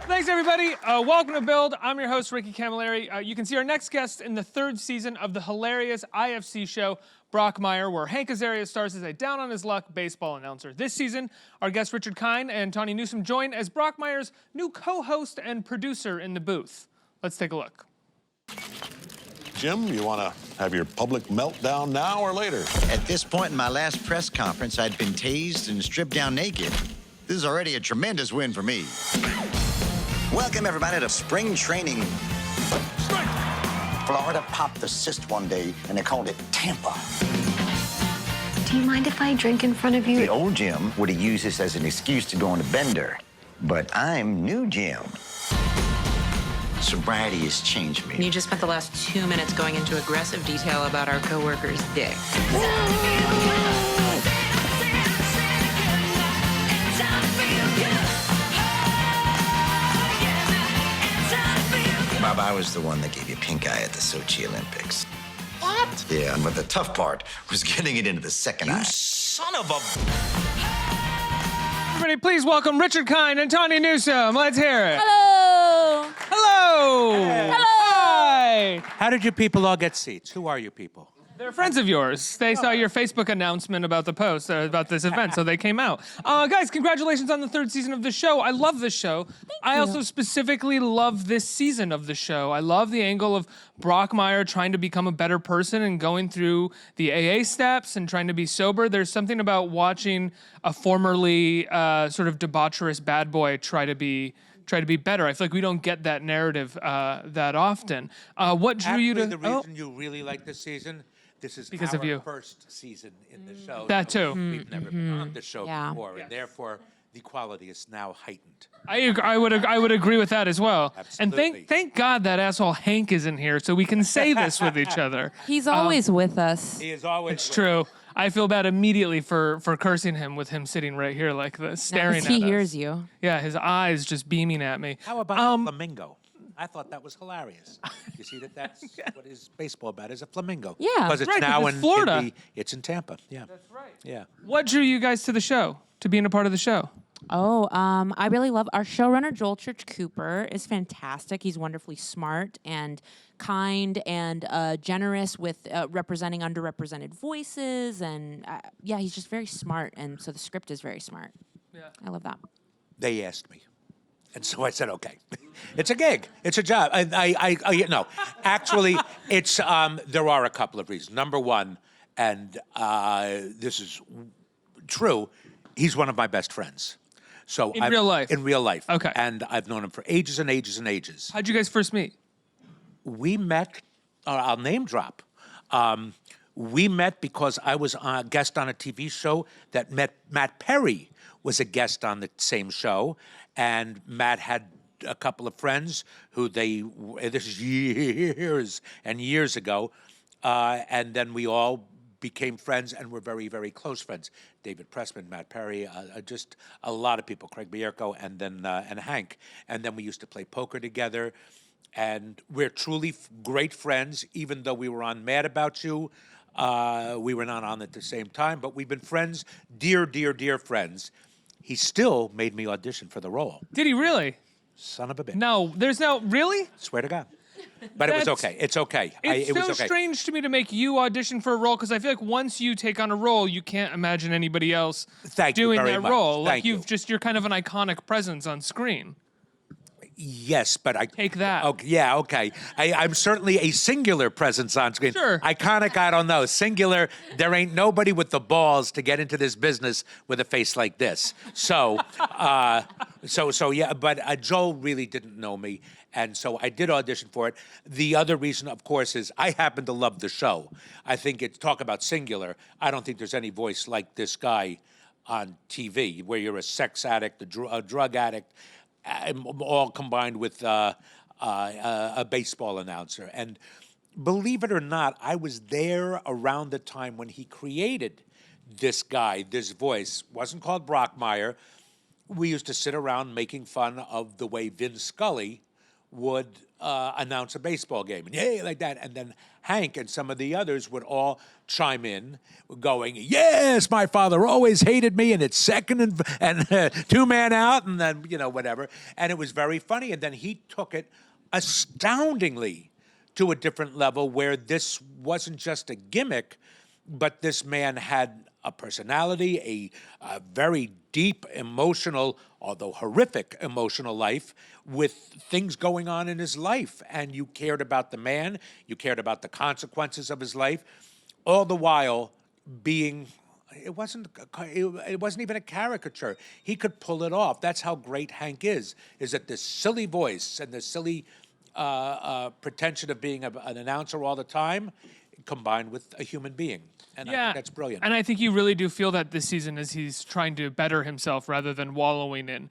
Thanks, everybody. Welcome to Build. I'm your host, Ricky Camilleri. You can see our next guest in the 3rd season of the hilarious IFC show, Brockmire, where Hank Azaria stars as a down-on-his-luck baseball announcer. This season, our guests Richard Kind and Tawny Newsome join as Brockmire's new co-host and producer in the booth. Let's take a look. Jim, you want to have your public meltdown now or later? At this point in my last press conference, I'd been tased and stripped down naked. This is already a tremendous win for me. Welcome, everybody, to spring training. Florida popped the cyst one day, and they called it Tampa. Do you mind if I drink in front of you? The old Jim would have used this as an excuse to go on a bender, but I'm new Jim. Sobriety has changed me. You just spent the last 2 minutes going into aggressive detail about our coworker's dick. Bob, I was the one that gave you pink eye at the Sochi Olympics. What? Yeah, but the tough part was getting it into the second eye. You son of a... Everybody, please welcome Richard Kind and Tawny Newsome. Let's hear it. Hello. Hello. Hello. Hi. How did you people all get seats? Who are you people? They're friends of yours. They saw your Facebook announcement about the post, about this event, so they came out. Guys, congratulations on the 3rd season of the show. I love this show. I also specifically love this season of the show. I love the angle of Brockmire trying to become a better person and going through the AA steps and trying to be sober. There's something about watching a formerly sort of debaucherous bad boy try to be better. I feel like we don't get that narrative that often. What drew you to... The reason you really like this season, this is because our of you. first season in the show. That too. We've never been on the show Yeah. before, and therefore the quality is now heightened. I would agree with that as well. Absolutely. And thank God that asshole Hank isn't here so we can say this with each other. He's always with us. He is always. It's true. I feel bad immediately for cursing him with him sitting right here like this, staring at us. He hears you. Yeah, his eyes just beaming at me. How about the flamingo? I thought that was hilarious. You see that's what is baseball about, is a flamingo. Yeah. Because it's Right, 'cause now it's in Florida. It's in Tampa. Yeah. That's right. Yeah. What drew you guys to the show, to being a part of the show? Oh, I really love our showrunner, Joel Church Cooper, is fantastic. He's wonderfully smart and kind and generous with representing underrepresented voices. And yeah, he's just very smart. And so the script is very smart. Yeah. I love that. They asked me. And so I said, okay, it's a gig, it's a job. No, actually, it's, there are a couple of reasons. Number one, and this is true, he's one of my best friends. So In real life? In real life. Okay. And I've known him for ages and ages and ages. How'd you guys first meet? We met, I'll name drop. We met because I was a guest on a TV show that Matt Perry was a guest on the same show, and Matt had a couple of friends who this is years and years ago, and then we all became friends and were very, very close friends. David Pressman, Matt Perry, just a lot of people, Craig Bierko, and then and Hank, and then we used to play poker together. And we're truly great friends, even though we were on Mad About You. We were not on at the same time, but we've been friends, dear, dear, dear friends. He still made me audition for the role. Did he really? Son of a bitch. No, there's no, really? Swear to God. But it was okay. It's okay. It's it was so okay. strange to me to make you audition for a role because I feel like once you take on a role, you can't imagine anybody else Thank you doing very that much. role. Like Thank you. you're kind of an iconic presence on screen. Yes, but I Take that. Okay, yeah, okay. I'm certainly a singular presence on screen. Sure. Iconic, I don't know. Singular, there ain't nobody with the balls to get into this business with a face like this. So, so yeah. But Joel really didn't know me, and so I did audition for it. The other reason, of course, is I happen to love the show. I think it's talk about singular. I don't think there's any voice like this guy on TV, where you're a sex addict, a drug addict, all combined with a baseball announcer. And believe it or not, I was there around the time when he created this guy, this voice. Wasn't called Brockmire. We used to sit around making fun of the way Vin Scully would announce a baseball game, and yay, like that. And then Hank and some of the others would all chime in, going, yes, my father always hated me, and it's second and 2-man out, and then, whatever. And it was very funny. And then he took it astoundingly to a different level where this wasn't just a gimmick, but this man had a personality, a very deep emotional, although horrific emotional life with things going on in his life. And you cared about the man, you cared about the consequences of his life, all the while being, it wasn't even a caricature. He could pull it off. That's how great Hank is that this silly voice and this silly pretension of being an announcer all the time combined with a human being. And I think that's brilliant. And I think you really do feel that this season as he's trying to better himself rather than wallowing in,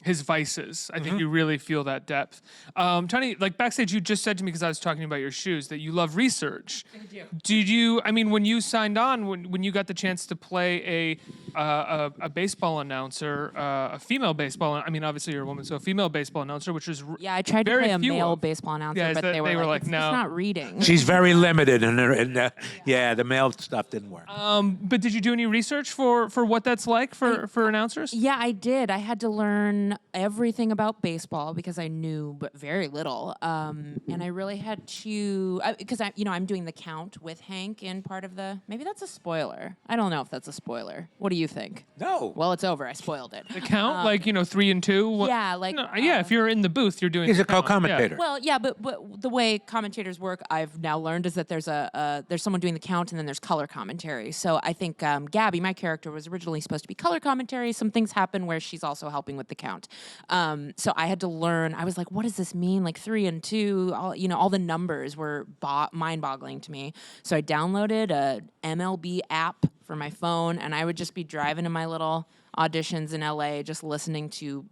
his vices. I think you really feel that depth. Tawny, like backstage, you just said to me, because I was talking about your shoes, that you love research. I do. Did you, when you signed on, when you got the chance to play a baseball announcer, a female baseball, obviously you're a woman, so a female baseball announcer, which is Yeah, I tried to very play a few male of. baseball announcer, Yeah, but they were like, it's not reading. She's very limited, and the male stuff didn't work. But did you do any research for what that's like for announcers? Yeah, I did. I had to learn everything about baseball because I knew but very little. And I really had to, because I'm doing the count with Hank in part of maybe that's a spoiler. I don't know if that's a spoiler. What do you think? No. Well, it's over. I spoiled it. The count, 3 and 2? Yeah, if you're in the booth, you're doing He's the a count, co-commentator. Well, yeah, but the way commentators work, I've now learned is that there's someone doing the count and then there's color commentary. So I think Gabby, my character, was originally supposed to be color commentary. Some things happen where she's also helping with the count. So I had to learn. I was like, what does this mean? Like 3 and 2, all the numbers were mind-boggling to me. So I downloaded a MLB app for my phone, and I would just be driving to my little auditions in LA, just listening to,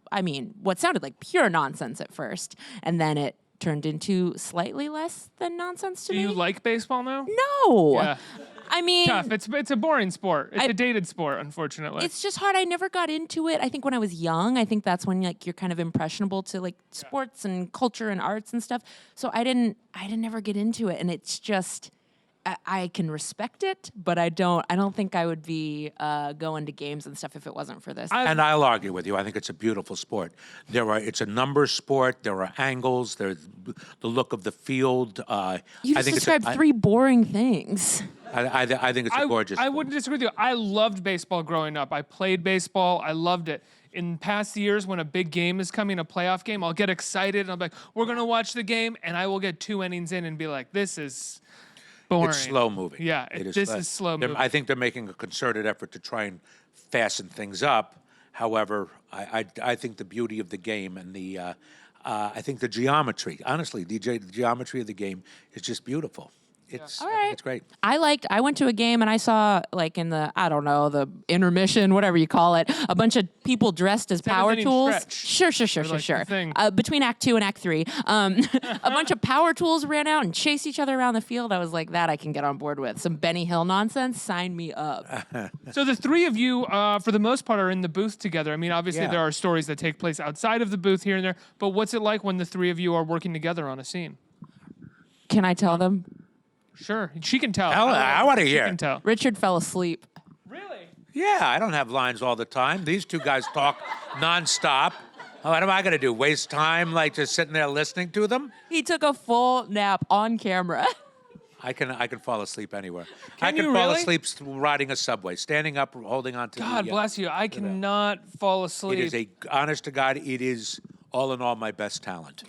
what sounded like pure nonsense at first, and then it turned into slightly less than nonsense to me. Do you like baseball now? No. Yeah. Tough. It's a boring sport. It's a dated sport, unfortunately. It's just hard. I never got into it. I think when I was young, I think that's when you're kind of impressionable to sports and culture and arts and stuff. So I didn't ever get into it, and it's just I can respect it, but I don't think I would be going to games and stuff if it wasn't for this. And I'll argue with you. I think it's a beautiful sport. It's a numbers sport. There are angles. There's the look of the field. You just described 3 boring things. I think it's a gorgeous sport. I wouldn't disagree with you. I loved baseball growing up. I played baseball. I loved it. In past years, when a big game is coming, a playoff game, I'll get excited and I'll be like, we're going to watch the game, and I will get 2 innings in and be like, this is boring. It's slow moving. Yeah, this is slow moving. I think they're making a concerted effort to try and fasten things up. However, I think the beauty of the game and I think the geometry, honestly, the geometry of the game is just beautiful. It's great. I went to a game and I saw in the intermission, whatever you call it, a bunch of people dressed as power tools. Stretch. Sure. Between Act 2 and Act 3, a bunch of power tools ran out and chased each other around the field. I was like, that I can get on board with. Some Benny Hill nonsense, sign me up. So the 3 of you, for the most part, are in the booth together. Obviously there are stories that take place outside of the booth here and there, but what's it like when the 3 of you are working together on a scene? Can I tell them? Sure, she can tell. I want to hear. She can tell. Richard fell asleep. Really? Yeah, I don't have lines all the time. These 2 guys talk nonstop. What am I going to do? Waste time just sitting there listening to them? He took a full nap on camera. I can fall asleep anywhere. Can I can you fall really? asleep riding a subway, standing up, holding on to God bless you. I cannot fall asleep. It is honest to God, it is all in all my best talent.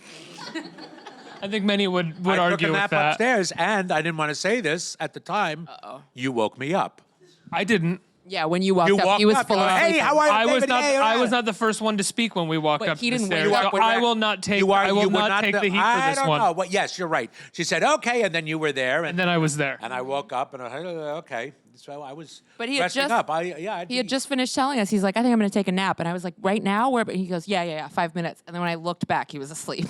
I think many would I argue took a with nap that. upstairs, and I didn't want to say this at the time. You woke me up. I didn't. Yeah, when you walked up, walked he was up, full you're of like, sleep. hey, how are you, I was David? not. Hey, I was not the first one to speak when we walked But up he the didn't stairs. wake up So I will not take. I will not take the heat for I this don't one. know. Well, yes, you're right. She said, okay, and then you were there. And then I was there. And I woke up, and I said, okay. So I was But he had resting just up. he had just finished telling us. He's like, I think I'm going to take a nap, and I was like, right now? Where? But he goes, yeah, 5 minutes. And then when I looked back, he was asleep.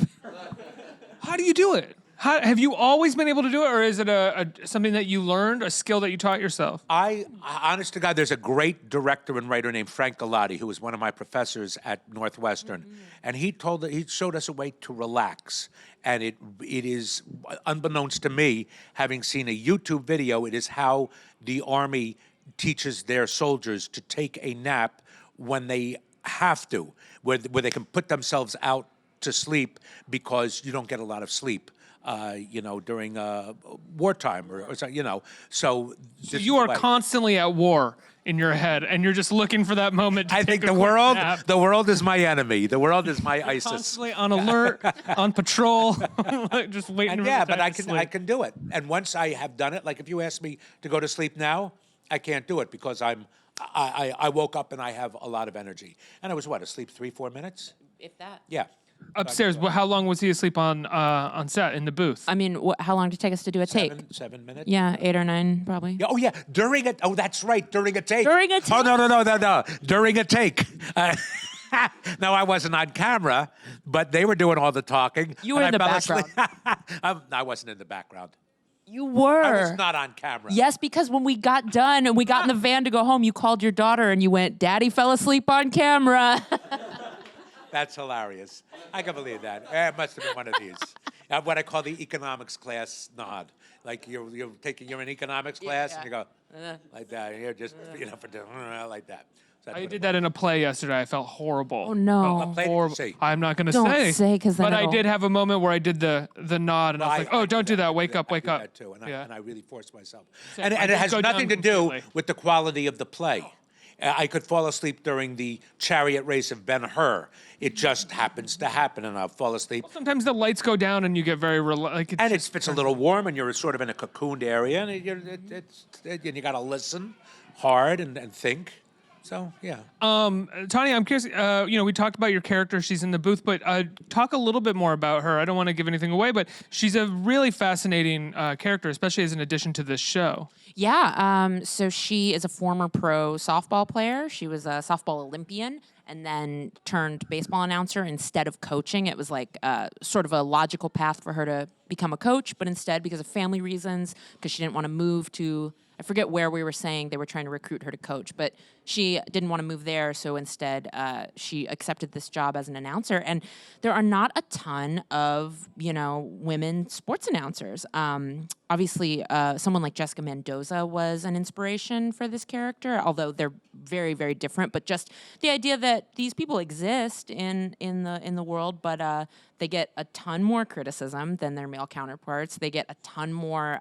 How do you do it? Have you always been able to do it, or is it something that you learned, a skill that you taught yourself? Honest to God, there's a great director and writer named Frank Galati, who was one of my professors at Northwestern, and he showed us a way to relax. And it is, unbeknownst to me, having seen a YouTube video, it is how the Army teaches their soldiers to take a nap when they have to, where they can put themselves out to sleep because you don't get a lot of sleep. During wartime or So you are constantly at war in your head, and you're just looking for that moment to I take think a the quick world, nap. the world is my enemy. The world is my ISIS. Constantly on alert, on patrol, just waiting. And for yeah, the time but I to can sleep. do it. And once I have done it, like if you ask me to go to sleep now, I can't do it because I woke up and I have a lot of energy. And I was asleep 3-4 minutes? If that. Yeah. Upstairs, how long was he asleep on set in the booth? I mean, how long did it take us to do a take? 7 minutes. Yeah, 8 or 9 probably. Yeah, oh yeah, during it. Oh, that's right, during a take. During a take. Oh no, during a take. No, I wasn't on camera, but they were doing all the talking. You were and in I the fell asleep. I wasn't in the background. You were. I was not on camera. Yes, because when we got done and we got in the van to go home, you called your daughter and you went, "Daddy fell asleep on camera." That's hilarious. I can believe that. It must have been one of these. What I call the economics class nod. Like you're in economics class and you go like that. You're just like that. So I did that in a play yesterday. I felt horrible. Oh no. What play did you Horrible. see? I'm not going to Don't say. say, 'cause then But I it'll- did have a moment where I did the nod, and I was like, "Oh, don't do that. Wake up, wake I do up." that too, and, Yeah. I really forced myself. Same. And I it did has go down nothing to do completely. with the quality of the play. I could fall asleep during the chariot race of Ben-Hur. It just happens to happen, and I'll fall asleep. Sometimes the lights go down, and you get very like. And it's a little warm, and you're sort of in a cocooned area, and and you got to listen hard and think. So yeah. Tawny, I'm curious. We talked about your character. She's in the booth, but talk a little bit more about her. I don't want to give anything away, but she's a really fascinating character, especially as an addition to this show. Yeah, so she is a former pro softball player. She was a softball Olympian and then turned baseball announcer instead of coaching. It was like sort of a logical path for her to become a coach, but instead, because of family reasons, because she didn't want to move to, I forget where we were saying they were trying to recruit her to coach, but she didn't want to move there, so instead she accepted this job as an announcer. And there are not a ton of, women sports announcers. Obviously, someone like Jessica Mendoza was an inspiration for this character, although they're very, very different. But just the idea that these people exist in the world, but they get a ton more criticism than their male counterparts. They get a ton more.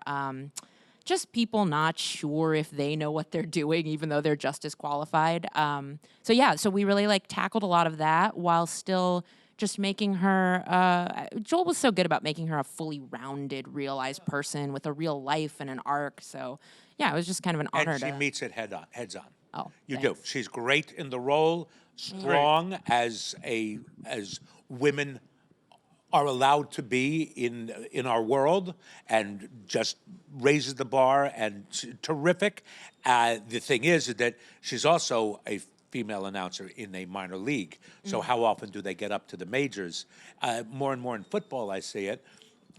Just people not sure if they know what they're doing, even though they're just as qualified. So we really tackled a lot of that while still just making her. Joel was so good about making her a fully rounded, realized person with a real life and an arc. So yeah, it was just kind of an honor. And she meets it heads on. Oh, you thanks. do. She's great in the role, strong as women are allowed to be in our world, and just raises the bar and terrific. The thing is that she's also a female announcer in a minor league. So how often do they get up to the majors? More and more in football, I see it.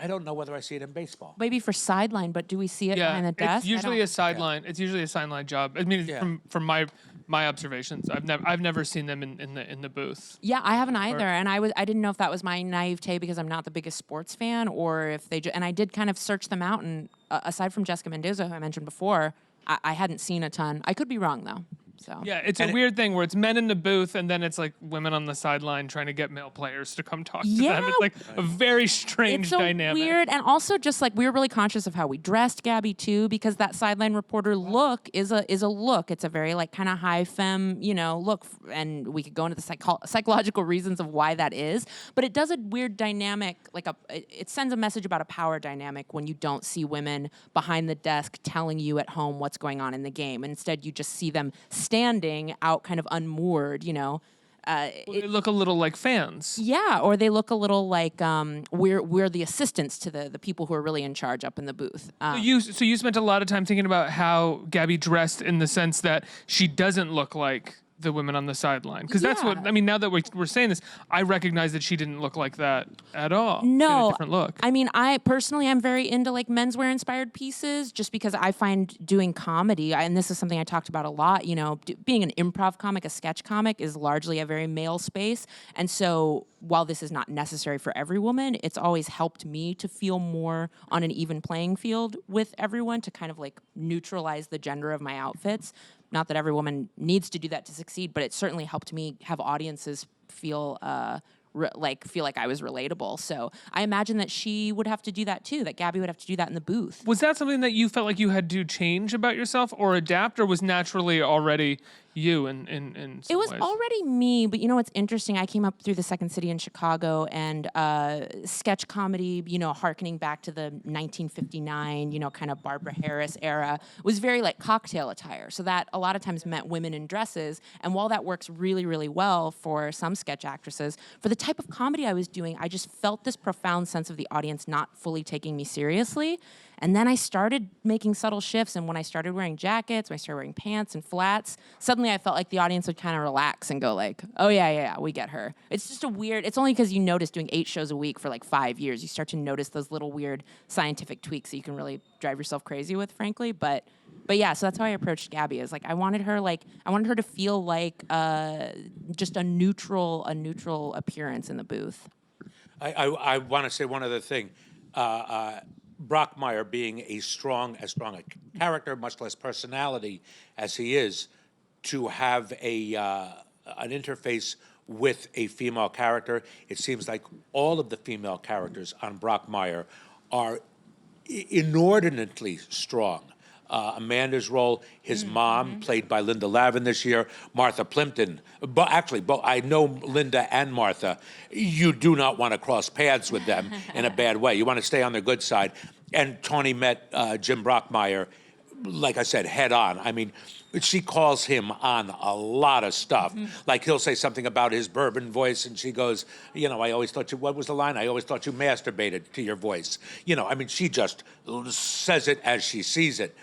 I don't know whether I see it in baseball. Maybe for sideline, but do we see it behind the desk? It's usually a sideline. It's usually a sideline job. I mean, from my observations, I've never seen them in the booth. Yeah, I haven't either, and I didn't know if that was my naivete because I'm not the biggest sports fan, or if and I did kind of search them out, and aside from Jessica Mendoza, who I mentioned before, I hadn't seen a ton. I could be wrong though. So Yeah, it's a weird thing where it's men in the booth and then it's like women on the sideline trying to get male players to come talk to them. It's like a very strange it's so dynamic. weird, and also just we were really conscious of how we dressed Gabby too, because that sideline reporter look is a look. It's a very kind of high femme, look, and we could go into the psychological reasons of why that is. But it does a weird dynamic, it sends a message about a power dynamic when you don't see women behind the desk telling you at home what's going on in the game. Instead, you just see them standing out, kind of unmoored, They look a little like fans. Yeah, or they look a little like we're the assistants to the people who are really in charge up in the booth. So you spent a lot of time thinking about how Gabby dressed in the sense that she doesn't look like the women on the sideline? Because that's what, Yeah. I mean, now that we're saying this, I recognize that she didn't look like that at all. She had No, a different look. I mean, I personally am very into like menswear inspired pieces, just because I find doing comedy, and this is something I talked about a lot. You know, being an improv comic, a sketch comic, is largely a very male space, and so while this is not necessary for every woman, it's always helped me to feel more on an even playing field with everyone, to kind of like neutralize the gender of my outfits. Not that every woman needs to do that to succeed, but it certainly helped me have audiences feel feel like I was relatable. So I imagine that she would have to do that too, that Gabby would have to do that in the booth. Was that something that you felt like you had to change about yourself or adapt, or was naturally already you in some It was ways? already me, but you know what's interesting? I came up through the Second City in Chicago, and sketch comedy, you know, harkening back to the 1959, you know, kind of Barbara Harris era, was very like cocktail attire. So that a lot of times meant women in dresses. And while that works really, really well for some sketch actresses, for the type of comedy I was doing, I just felt this profound sense of the audience not fully taking me seriously. And then I started making subtle shifts, and when I started wearing jackets, when I started wearing pants and flats, suddenly I felt like the audience would kind of relax and go like, oh yeah, we get her. It's just it's only because you notice doing 8 shows a week for like 5 years, you start to notice those little weird scientific tweaks that you can really drive yourself crazy with, frankly. But yeah, so that's how I approached Gabby. Is like I wanted her to feel like just a neutral appearance in the booth. I want to say one other thing. Brockmire being as strong a character, much less personality as he is, to have an interface with a female character, it seems like all of the female characters on Brockmire are inordinately strong. Amanda's role, his mom, played by Linda Lavin this year, Martha Plimpton. But actually, I know Linda and Martha. You do not want to cross paths with them in a bad way. You want to stay on their good side. And Tawny met Jim Brockmire, like I said, head on. I mean, she calls him on a lot of stuff. Like he'll say something about his bourbon voice, and she goes, you know, what was the line? I always thought you masturbated to your voice. You know, I mean, she just says it as she sees it.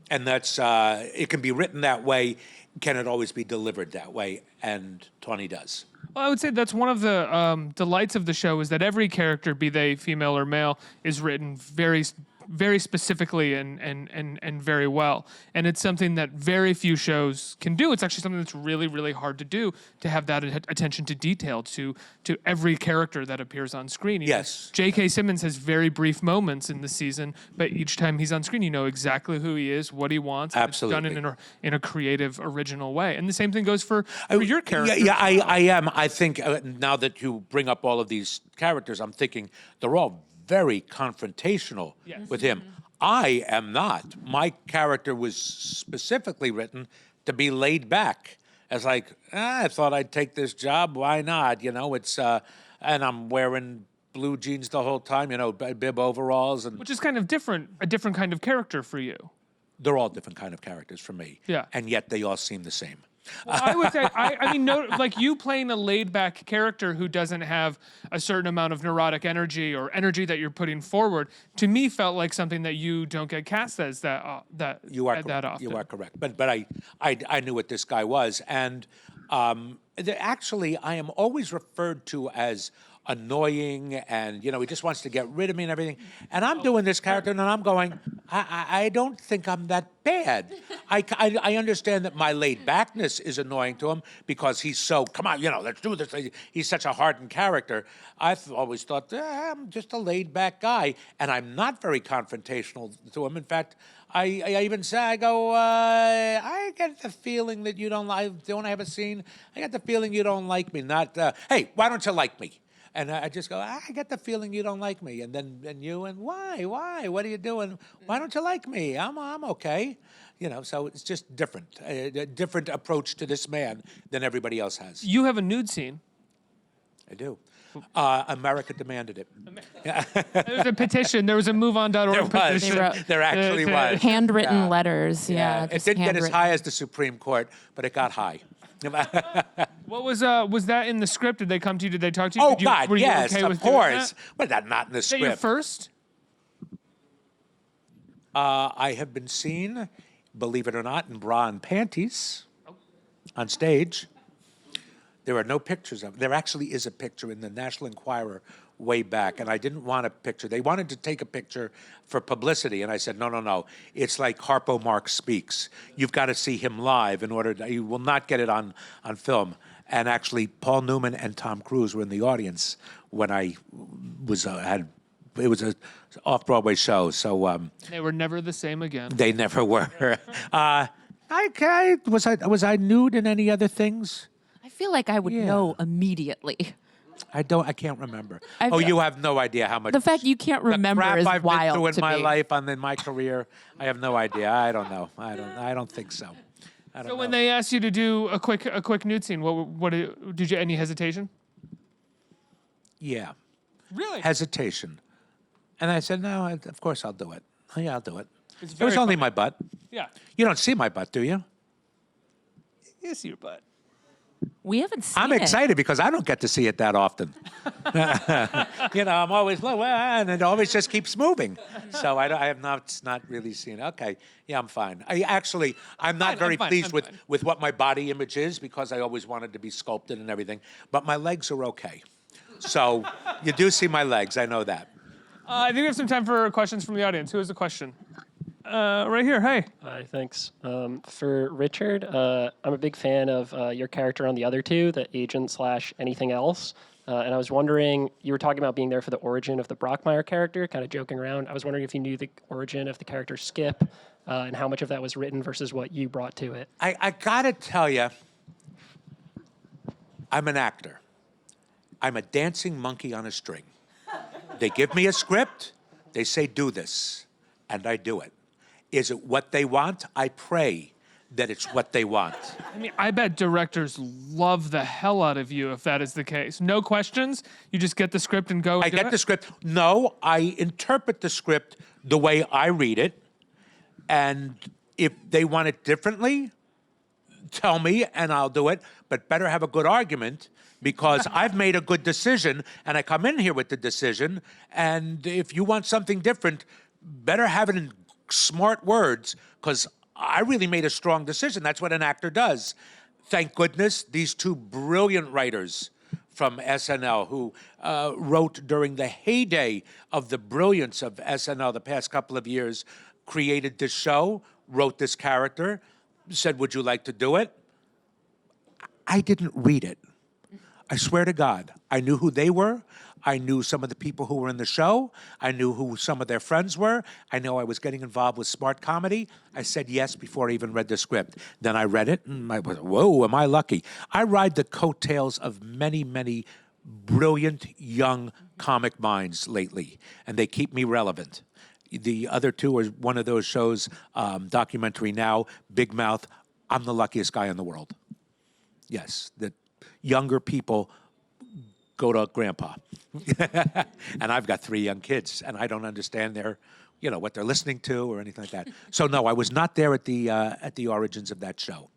And that's, it can be written that way. Can it always be delivered that way? And Tawny does. Well, I would say that's one of the delights of the show is that every character, be they female or male, is written very very specifically and very well. And it's something that very few shows can do. It's actually something that's really, really hard to do, to have that attention to detail to every character that appears on screen. Yes. J.K. Simmons has very brief moments in the season, but each time he's on screen, you know exactly who he is, what he wants. and Absolutely. It's done in a creative, original way. And the same thing goes for your character. Yeah, I am. I think now that you bring up all of these characters, I'm thinking they're all very confrontational with him. I am not. My character was specifically written to be laid back. As like, I thought I'd take this job. Why not? You know, it's and I'm wearing blue jeans the whole time. You know, bib overalls, and Which is kind of different, a different kind of character for you. they're all different kind of characters for me. Yeah. And yet they all seem the same. Well, I would say, I mean, no, like you playing a laid-back character who doesn't have a certain amount of neurotic energy or energy that you're putting forward, to me felt like something that you don't get cast as that You are that correct. often. You are correct. But I knew what this guy was, and actually I am always referred to as annoying, and you know, he just wants to get rid of me and everything. And I'm doing this character, and I'm going, I don't think I'm that bad. I understand that my laid backness is annoying to him because he's so, come on, you know, let's do this. He's such a hardened character. I've always thought, I'm just a laid back guy, and I'm not very confrontational to him. In fact, I even say, I go, I get the feeling that you don't like, don't I have a scene? I get the feeling you don't like me, not, hey, why don't you like me? And I just go, I get the feeling you don't like me. And then you, and why? What are you doing? Why don't you like me? I'm okay. You know, so it's just different, a different approach to this man than everybody else has. You have a nude scene. I do. America demanded it. There was a petition. There was a MoveOn.org There was. petition. There actually was. Handwritten letters, It just didn't get as handwritten. high as the Supreme Court, but it got high. What was that in the script? Did they come to you? Did they talk to you? Oh, Did you, God, were you yes, okay of with doing course. that? But that's not in the Is that your script. first? I have been seen, believe it or not, in bra and panties on stage. There are no pictures of it. There actually is a picture in the National Enquirer way back, and I didn't want a picture. They wanted to take a picture for publicity, and I said, no. It's like Harpo Marx speaks. You've got to see him live in order to, you will not get it on film. And actually, Paul Newman and Tom Cruise were in the audience when I was it was a off-Broadway show, so They were never the same again. they never were. Was I nude in any other things? I feel like I would know immediately. I can't remember. I Oh, feel- you have no idea how much. The fact you can't remember the crap is I've wild been through in to my me. life and in my career. I have no idea. I don't know. I don't think so. I don't So know. when they asked you to do a quick nude scene, what did you any hesitation? Yeah. Really? Hesitation. And I said, no, of course I'll do it. Oh, yeah, I'll do it. It's It was very only funny. my butt. Yeah. You don't see my butt, do you? You see your butt. We haven't seen I'm it. excited because I don't get to see it that often. I'm always low, and it always just keeps moving. So I have not really seen it. Okay, yeah, I'm fine. I'm not very pleased with what my body image is because I always wanted to be sculpted and everything. But my legs are okay. So you do see my legs. I know that. I think we have some time for questions from the audience. Who has a question? Right here. Hey. Hi, thanks. For Richard, I'm a big fan of your character on the other two, the agent / anything else. And I was wondering, you were talking about being there for the origin of the Brockmire character, kind of joking around. I was wondering if you knew the origin of the character Skip and how much of that was written versus what you brought to it. I gotta tell you, I'm an actor. I'm a dancing monkey on a string. They give me a script, they say do this, and I do it. Is it what they want? I pray that it's what they want. I mean, I bet directors love the hell out of you if that is the case. No questions. You just get the script and go. And I do get it? the script. No, I interpret the script the way I read it. And if they want it differently, tell me and I'll do it. But better have a good argument because I've made a good decision and I come in here with the decision. And if you want something different, better have it in smart words because I really made a strong decision. That's what an actor does. Thank goodness these two brilliant writers from SNL who wrote during the heyday of the brilliance of SNL the past couple of years, created this show, wrote this character, said, would you like to do it? I didn't read it. I swear to God, I knew who they were. I knew some of the people who were in the show. I knew who some of their friends were. I know I was getting involved with smart comedy. I said yes before I even read the script. Then I read it, and I was, whoa, am I lucky? I ride the coattails of many, many brilliant young comic minds lately, and they keep me relevant. The other two are one of those shows, Documentary Now, Big Mouth. I'm the luckiest guy in the world. Yes, that younger people go to grandpa. And I've got 3 young kids, and I don't understand their, what they're listening to or anything like that. So no, I was not there at the origins of that show.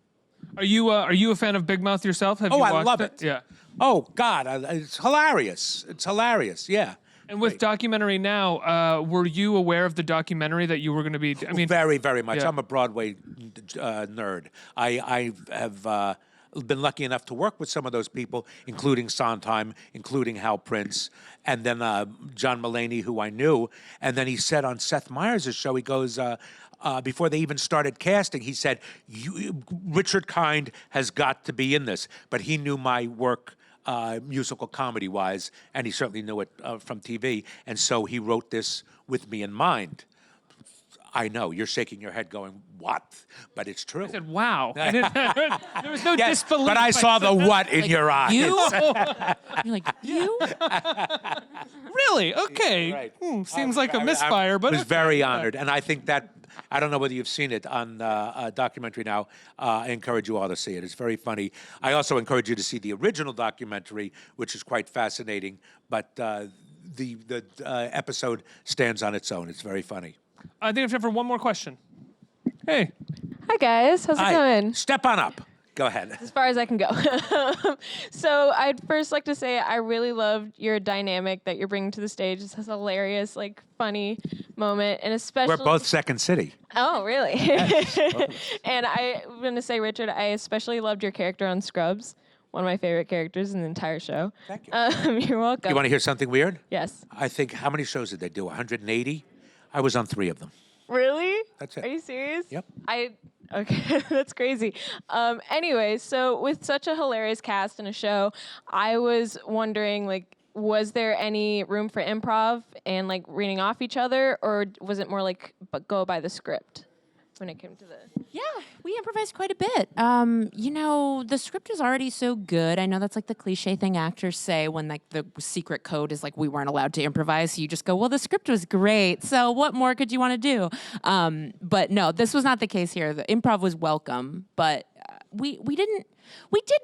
Are you a fan of Big Mouth yourself? Have you I watched love it. Yeah. Oh God, it's hilarious. It's hilarious. Yeah. And with Documentary Now, were you aware of the documentary that you were going to be? I mean, very, very much. Yeah. I'm a Broadway nerd. I have been lucky enough to work with some of those people, including Sondheim, including Hal Prince, and then John Mulaney, who I knew. And then he said on Seth Meyers' show, he goes, before they even started casting, he said, Richard Kind has got to be in this. But he knew my work musical comedy-wise, and he certainly knew it from TV. And so he wrote this with me in mind. I know, you're shaking your head going, what? But it's true. I said, wow. I didn't- there was no disbelief. But I saw the what in your eyes. You? You're like, you? Really? Okay. Right. Seems like a misfire, but I was okay. very honored. And I think that, I don't know whether you've seen it on Documentary Now. I encourage you all to see it. It's very funny. I also encourage you to see the original documentary, which is quite fascinating. But the episode stands on its own. It's very funny. I think I have time for one more question. Hey. Hi guys, how's it Hi. going? Step on up. Go ahead. As far as I can go. So I'd first like to say I really loved your dynamic that you're bringing to the stage. It's a hilarious, funny moment, and especially We're both Second City. Oh, really? And I'm going to say, Richard, I especially loved your character on Scrubs, one of my favorite characters in the entire show. Thank you. You're welcome. You want to hear something weird? Yes. I think, how many shows did they do? 180? I was on 3 of them. Really? That's it. Are you serious? Yep. Okay, that's crazy. Anyway, so with such a hilarious cast in a show, I was wondering, like, was there any room for improv and like reading off each other, or was it more like go by the script when it came to the? Yeah, we improvised quite a bit. You know, the script is already so good. I know that's like the cliche thing actors say when like the secret code is like we weren't allowed to improvise. So you just go, well, the script was great. So what more could you want to do? But no, this was not the case here. The improv was welcome, but we did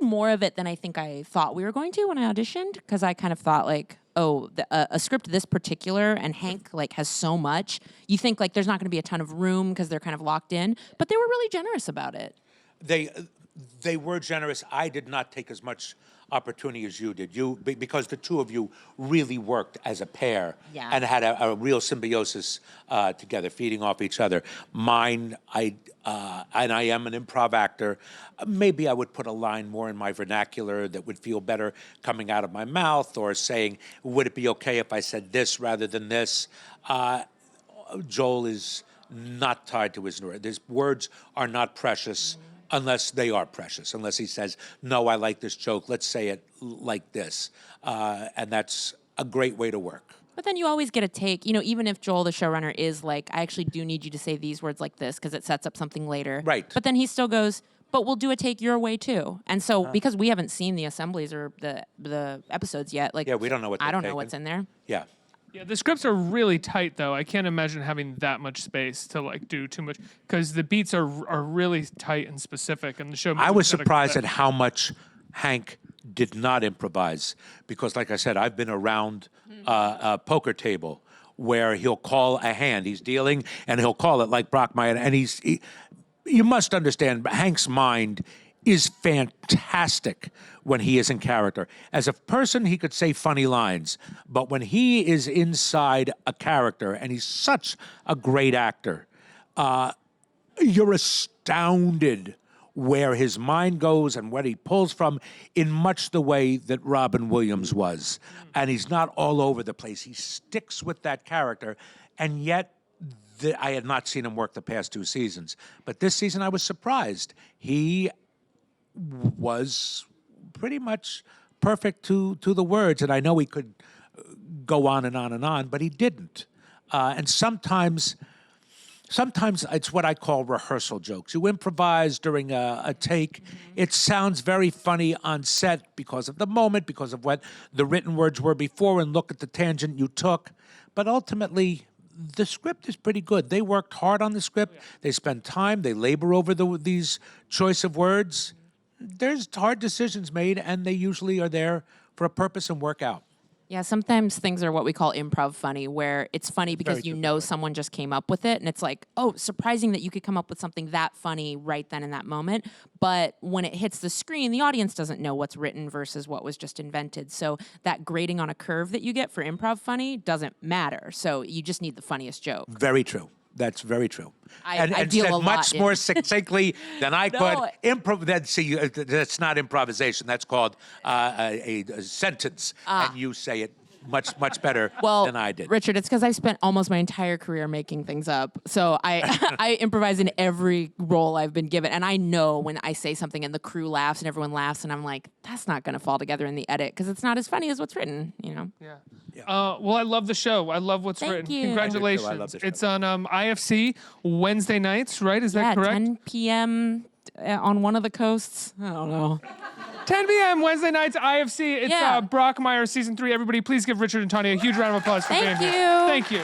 more of it than I think I thought we were going to when I auditioned, because I kind of thought like, oh, a script this particular, and Hank like has so much. You think like there's not going to be a ton of room because they're kind of locked in, but they were really generous about it. They were generous. I did not take as much opportunity as you did. Because the two of you really worked as a pair and had a real symbiosis together, feeding off each other. Mine, and I am an improv actor. Maybe I would put a line more in my vernacular that would feel better coming out of my mouth, or saying, would it be okay if I said this rather than this? Joel is not tied to his word. His words are not precious unless they are precious, unless he says, no, I like this joke, let's say it like this. And that's a great way to work. But then you always get a take, you know, even if Joel, the showrunner, is like, I actually do need you to say these words like this because it sets up something later. Right. But then he still goes, but we'll do a take your way too. And so because we haven't seen the assemblies or the episodes yet, like, Yeah, we don't know what I don't they've know what's taken. in there. Yeah. Yeah, the scripts are really tight, though. I can't imagine having that much space to like do too much, because the beats are really tight and specific, and the show. I was surprised at how much Hank did not improvise, because, like I said, I've been around a poker table where he'll call a hand. He's dealing, and he'll call it like Brockmire, and you must understand, Hank's mind is fantastic when he is in character. As a person, he could say funny lines, but when he is inside a character, and he's such a great actor, you're astounded where his mind goes and what he pulls from, in much the way that Robin Williams was. And he's not all over the place. He sticks with that character, and yet I had not seen him work the past 2 seasons. But this season I was surprised. He was pretty much perfect to the words, and I know he could go on and on and on, but he didn't. And sometimes it's what I call rehearsal jokes. You improvise during a take. It sounds very funny on set because of the moment, because of what the written words were before, and look at the tangent you took. But ultimately, the script is pretty good. They worked hard on the script. They spend time. They labor over these choice of words. There's hard decisions made, and they usually are there for a purpose and work out. Yeah, sometimes things are what we call improv funny, where it's funny because Very you true. know someone just came up with it, and it's like, oh, surprising that you could come up with something that funny right then in that moment. But when it hits the screen, the audience doesn't know what's written versus what was just invented. So that grading on a curve that you get for improv funny doesn't matter. So you just need the funniest joke. Very true. That's very true. I and deal said a lot much in- more succinctly than I No. could. That's not improvisation. That's called a sentence, and you say it much better than I did. Richard, it's because I've spent almost my entire career making things up. So I improvise in every role I've been given. And I know when I say something and the crew laughs and everyone laughs, and I'm like, that's not going to fall together in the edit because it's not as funny as what's written, you know? Yeah. Well, I love the show. I love what's Thank written. you. Congratulations. I love the show. It's on IFC Wednesday nights, right? Is Yeah, that correct? 10 p.m. On one of the coasts. I don't know. 10 p.m. Wednesday nights, IFC. It's Yeah. Brockmire Season 3. Everybody, please give Richard and Tawny a huge round of applause for Thank being here. you. Thank you.